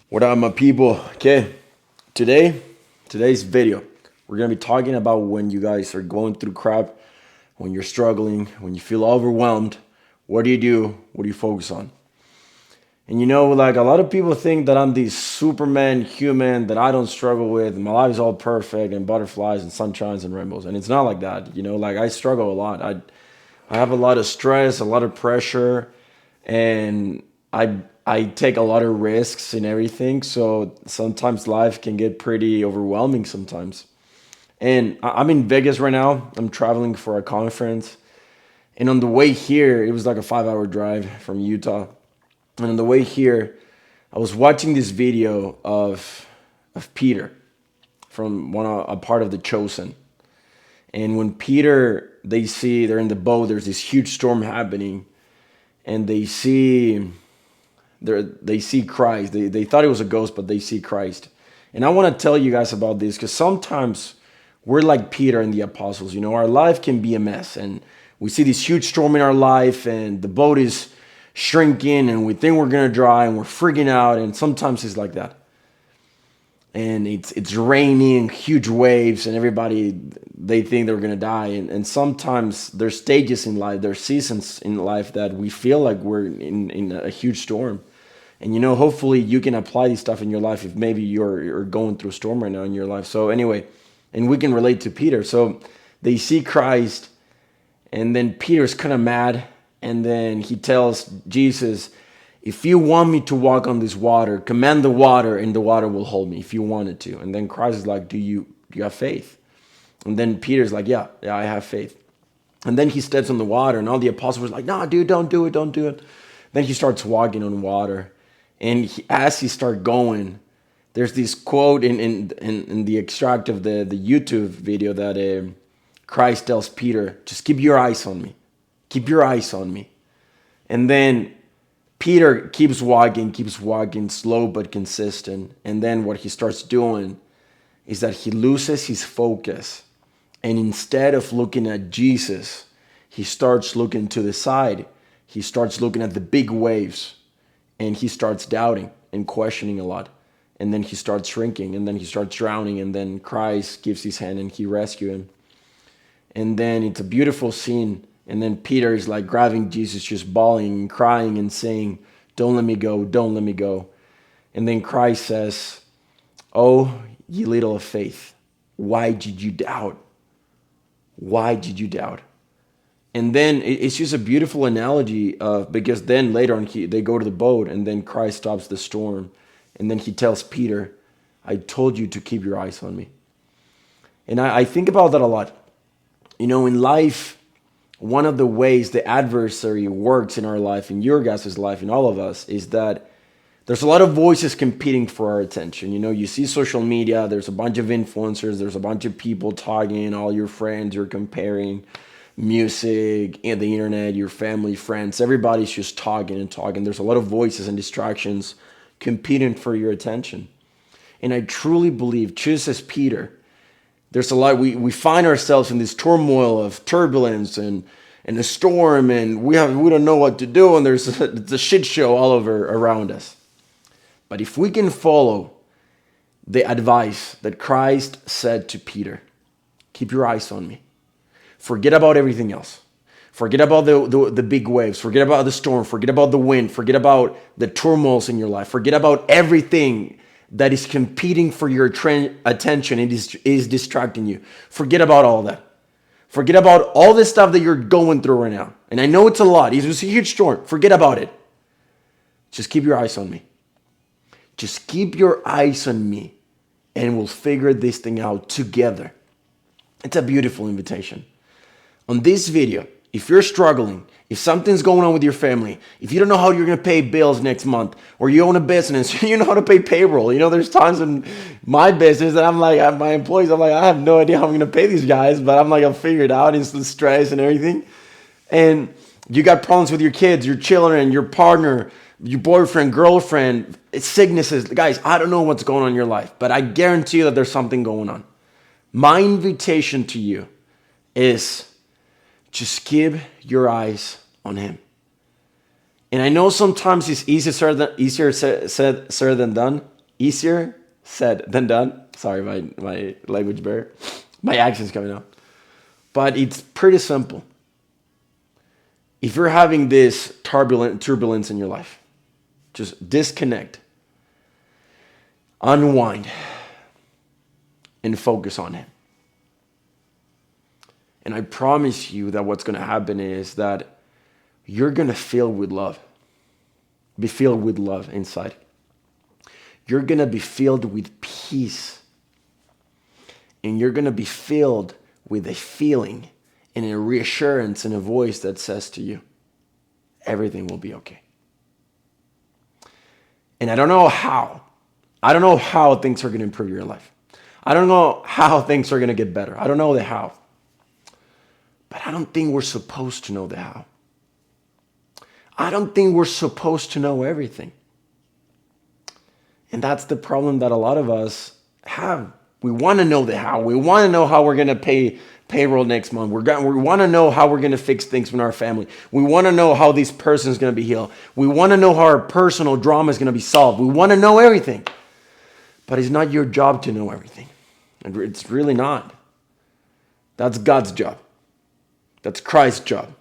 What up, my people? Okay, today's video, we're gonna be talking about when you guys are going through crap, when you're struggling, when you feel overwhelmed. What do you do? What do you focus on? And like a lot of people think that I'm this Superman human that I don't struggle with. My life is all perfect and butterflies and sunshines and rainbows, and it's not like that. Like I struggle a lot. I have a lot of stress, a lot of pressure, and I take a lot of risks in everything. So sometimes life can get pretty overwhelming sometimes. And I'm in Vegas right now. I'm traveling for a conference. And on the way here, it was like a 5 hour drive from Utah. And on the way here, I was watching this video of Peter from a part of the Chosen. And when Peter, they're in the boat, there's this huge storm happening, and they see Christ. They thought it was a ghost, but they see Christ. And I want to tell you guys about this because sometimes we're like Peter and the apostles. Our life can be a mess, and we see this huge storm in our life, and the boat is shrinking, and we think we're gonna drown, and we're freaking out. And sometimes it's like that, and it's raining, huge waves, and everybody, they think they're gonna die. And sometimes there's stages in life, there's seasons in life that we feel like we're in a huge storm. And hopefully you can apply this stuff in your life if maybe you're going through a storm right now in your life. So anyway, and we can relate to Peter. So they see Christ, and then Peter's kind of mad, and then he tells Jesus, if you want me to walk on this water, command the water, and the water will hold me if you wanted to. And then Christ is like, do you have faith? And then Peter's like, yeah, I have faith. And then he steps on the water, and all the apostles were like, nah, dude, don't do it. Then he starts walking on water. And as he starts going, there's this quote in the extract of the YouTube video that Christ tells Peter, just keep your eyes on me. Keep your eyes on me. And then Peter keeps walking, slow but consistent. And then what he starts doing is that he loses his focus. And instead of looking at Jesus, he starts looking to the side. He starts looking at the big waves. And he starts doubting and questioning a lot. And then he starts shrinking, and then he starts drowning. And then Christ gives his hand and he rescues him. And then it's a beautiful scene. And then Peter is like grabbing Jesus, just bawling and crying and saying, don't let me go, don't let me go. And then Christ says, oh, ye little of faith, why did you doubt? Why did you doubt? And then it's just a beautiful analogy of, because then later on they go to the boat, and then Christ stops the storm. And then he tells Peter, I told you to keep your eyes on me. And I think about that a lot. In life, one of the ways the adversary works in our life, in your guys' life, in all of us, is that there's a lot of voices competing for our attention. You see social media, there's a bunch of influencers, there's a bunch of people talking, all your friends, you're comparing music and the internet, your family, friends, everybody's just talking and talking. There's a lot of voices and distractions competing for your attention. And I truly believe, just as Peter, there's a lot, we find ourselves in this turmoil of turbulence and a storm, and we don't know what to do, and it's a shit show all over around us. But if we can follow the advice that Christ said to Peter, keep your eyes on me. Forget about everything else. Forget about the big waves. Forget about the storm. Forget about the wind. Forget about the turmoils in your life. Forget about everything that is competing for your attention and is distracting you. Forget about all that. Forget about all this stuff that you're going through right now. And I know it's a lot. It was a huge storm. Forget about it. Just keep your eyes on me. Just keep your eyes on me, and we'll figure this thing out together. It's a beautiful invitation. On this video, if you're struggling, if something's going on with your family, if you don't know how you're going to pay bills next month, or you own a business, you know how to pay payroll. There's times in my business that I'm like, my employees, I'm like, I have no idea how I'm going to pay these guys, but I'm like, I'll figure it out. It's the stress and everything. And you got problems with your kids, your children, your partner, your boyfriend, girlfriend, it's sicknesses. Guys, I don't know what's going on in your life, but I guarantee you that there's something going on. My invitation to you is just keep your eyes on him. And I know sometimes it's easier said than done, Easier said than done. Sorry, my language barrier. My accent's coming out. But it's pretty simple. If you're having this turbulence in your life, just disconnect, unwind, and focus on Him. And I promise you that what's going to happen is that you're going to be filled with love inside. You're going to be filled with peace. And you're going to be filled with a feeling and a reassurance and a voice that says to you, everything will be okay. And I don't know how. I don't know how things are going to improve your life. I don't know how things are going to get better. I don't know the how. But I don't think we're supposed to know the how. I don't think we're supposed to know everything. And that's the problem that a lot of us have. We want to know the how. We want to know how we're going to pay payroll next month. We want to know how we're going to fix things in our family. We want to know how this person is going to be healed. We want to know how our personal drama is going to be solved. We want to know everything. But it's not your job to know everything. It's really not. That's God's job. That's Christ's job.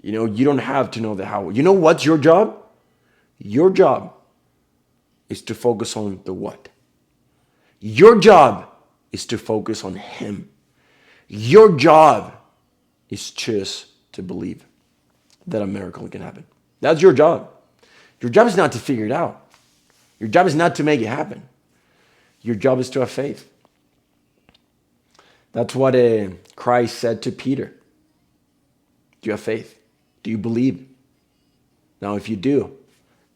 You don't have to know the how. You know what's your job? Your job is to focus on the what. Your job is to focus on Him. Your job is just to believe that a miracle can happen. That's your job. Your job is not to figure it out. Your job is not to make it happen. Your job is to have faith. That's what Christ said to Peter. Do you have faith? Do you believe? Now, if you do,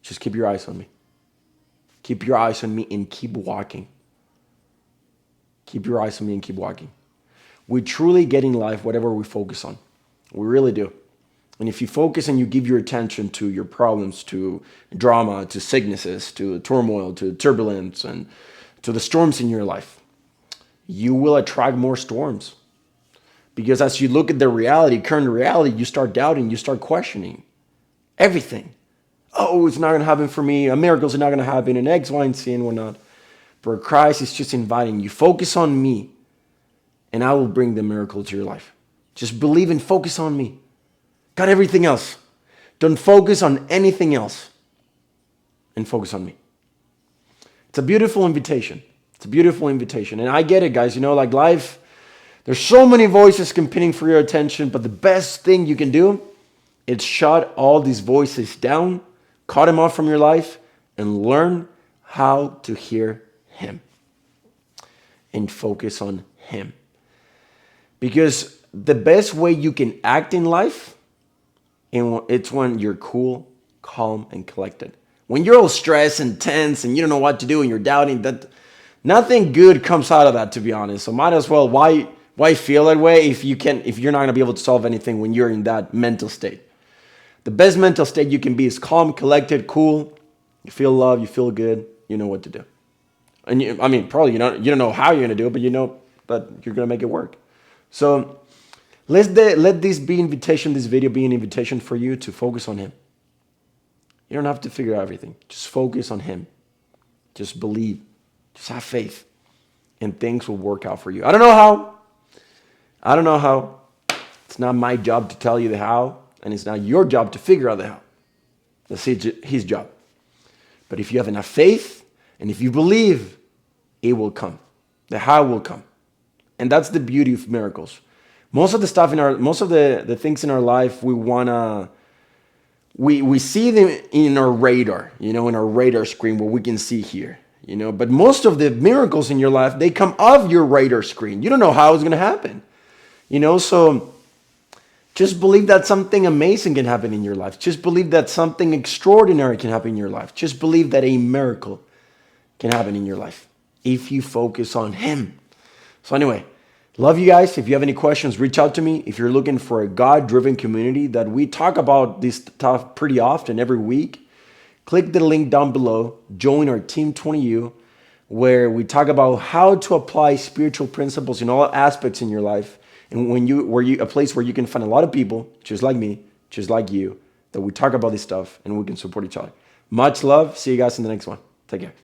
just keep your eyes on me. Keep your eyes on me and keep walking. Keep your eyes on me and keep walking. We truly get in life whatever we focus on. We really do. And if you focus and you give your attention to your problems, to drama, to sicknesses, to turmoil, to turbulence, and to the storms in your life, you will attract more storms. Because as you look at the current reality, you start doubting, you start questioning everything. Oh, it's not going to happen for me. A miracle's not going to happen. And X, Y, and Z and whatnot. But Christ is just inviting you. Focus on me, and I will bring the miracle to your life. Just believe and focus on me. Got everything else. Don't focus on anything else. And focus on me. It's a beautiful invitation. It's a beautiful invitation. And I get it, guys. Like life, there's so many voices competing for your attention, but the best thing you can do is shut all these voices down, cut them off from your life, and learn how to hear Him and focus on Him. Because the best way you can act in life, it's when you're cool, calm, and collected. When you're all stressed and tense and you don't know what to do and you're doubting, that nothing good comes out of that, to be honest. So might as well, why feel that way if you're not going to be able to solve anything when you're in that mental state? The best mental state you can be is calm, collected, cool. You feel love, you feel good, you know what to do. And probably you don't know how you're going to do it, but you know that you're going to make it work. So let this video be an invitation for you to focus on Him. You don't have to figure out everything. Just focus on Him. Just believe. Just have faith. And things will work out for you. I don't know how. It's not my job to tell you the how. And it's not your job to figure out the how. That's His job. But if you have enough faith, and if you believe, it will come. The how will come. And that's the beauty of miracles. Most of the stuff most of the things in our life, we see them in our radar, in our radar screen, what we can see here, but most of the miracles in your life, they come off your radar screen. You don't know how it's going to happen, so just believe that something amazing can happen in your life. Just believe that something extraordinary can happen in your life. Just believe that a miracle can happen in your life if you focus on Him. So anyway, love you guys. If you have any questions, reach out to me. If you're looking for a God-driven community that we talk about this stuff pretty often every week, click the link down below. Join our Team 20U, where we talk about how to apply spiritual principles in all aspects in your life, and a place where you can find a lot of people just like me, just like you, that we talk about this stuff and we can support each other. Much love. See you guys in the next one. Take care.